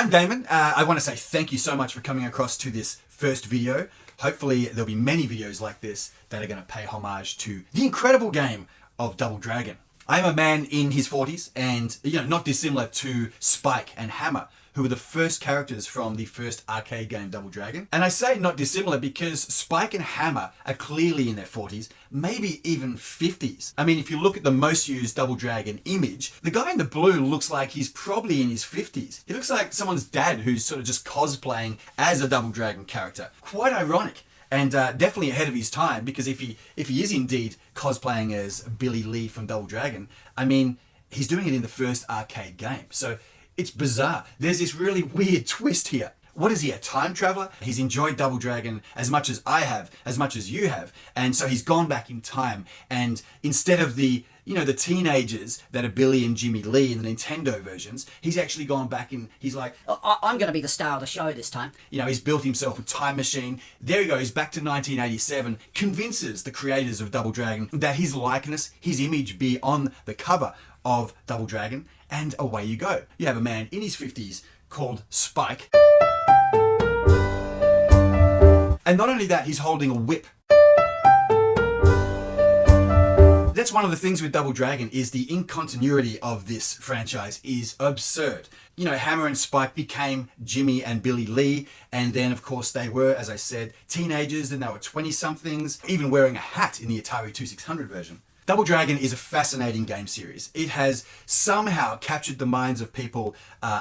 I'm Damon. I want to say thank you so much for coming across to this first video. Hopefully there'll be many videos like this that are going to pay homage to the incredible game of Double Dragon. I'm a man in his 40s and, not dissimilar to Spike and Hammer, who were the first characters from the first arcade game Double Dragon. And I say not dissimilar because Spike and Hammer are clearly in their 40s, maybe even 50s. I mean, if you look at the most used Double Dragon image, the guy in the blue looks like he's probably in his 50s. He looks like someone's dad who's sort of just cosplaying as a Double Dragon character. Quite ironic. And definitely ahead of his time, because if he is indeed cosplaying as Billy Lee from Double Dragon, I mean, he's doing it in the first arcade game. So it's bizarre. There's this really weird twist here. What is he, a time traveler? He's enjoyed Double Dragon as much as I have, as much as you have. And so he's gone back in time. And instead of the teenagers that are Billy and Jimmy Lee in the Nintendo versions, he's actually gone back and he's like, I'm going to be the star of the show this time. He's built himself a time machine. There he goes, back to 1987, convinces the creators of Double Dragon that his likeness, his image be on the cover of Double Dragon, and away you go. You have a man in his 50s called Spike. And not only that, he's holding a whip. That's one of the things with Double Dragon, is the incontinuity of this franchise is absurd. Hammer and Spike became Jimmy and Billy Lee, and then of course they were, as I said, teenagers, then they were 20-somethings, even wearing a hat in the Atari 2600 version. Double Dragon is a fascinating game series. It has somehow captured the minds of people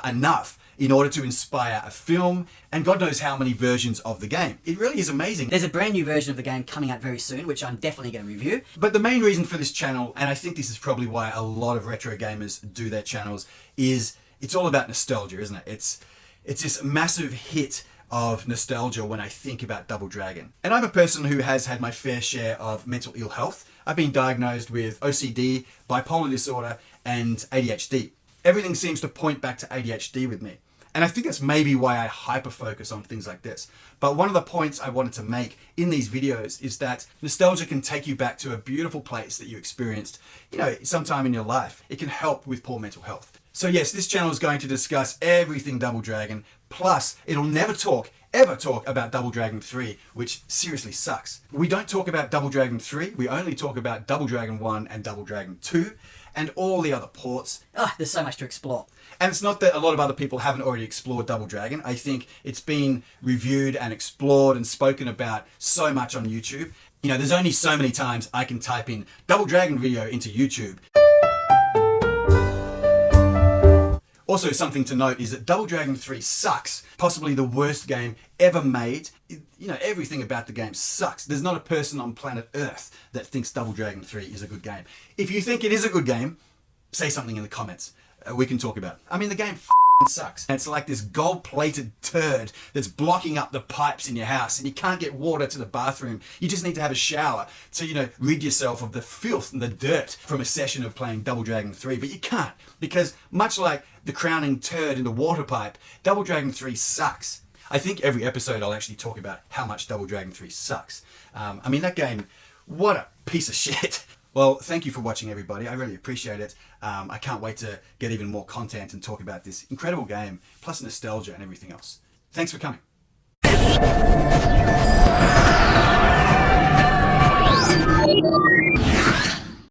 enough in order to inspire a film, and God knows how many versions of the game. It really is amazing. There's a brand new version of the game coming out very soon, which I'm definitely going to review. But the main reason for this channel, and I think this is probably why a lot of retro gamers do their channels, is it's all about nostalgia, isn't it? It's this massive hit of nostalgia when I think about Double Dragon. And I'm a person who has had my fair share of mental ill health. I've been diagnosed with OCD, bipolar disorder, and ADHD. Everything seems to point back to ADHD with me. And I think that's maybe why I hyper-focus on things like this. But one of the points I wanted to make in these videos is that nostalgia can take you back to a beautiful place that you experienced, sometime in your life. It can help with poor mental health. So yes, this channel is going to discuss everything Double Dragon, plus it'll never ever talk about Double Dragon 3, which seriously sucks. We don't talk about Double Dragon 3, we only talk about Double Dragon 1 and Double Dragon 2, and all the other ports. There's so much to explore. And it's not that a lot of other people haven't already explored Double Dragon. I think it's been reviewed and explored and spoken about so much on YouTube. There's only so many times I can type in Double Dragon video into YouTube. Also, something to note is that Double Dragon 3 sucks. Possibly the worst game ever made. Everything about the game sucks. There's not a person on planet Earth that thinks Double Dragon 3 is a good game. If you think it is a good game, say something in the comments. We can talk about it. I mean, the game sucks. And it's like this gold-plated turd that's blocking up the pipes in your house, and you can't get water to the bathroom. You just need to have a shower to, rid yourself of the filth and the dirt from a session of playing Double Dragon 3. But you can't, because much like the crowning turd in the water pipe, Double Dragon 3 sucks. I think every episode I'll actually talk about how much Double Dragon 3 sucks. I mean, that game, what a piece of shit. Well, thank you for watching, everybody. I really appreciate it. I can't wait to get even more content and talk about this incredible game, plus nostalgia and everything else. Thanks for coming.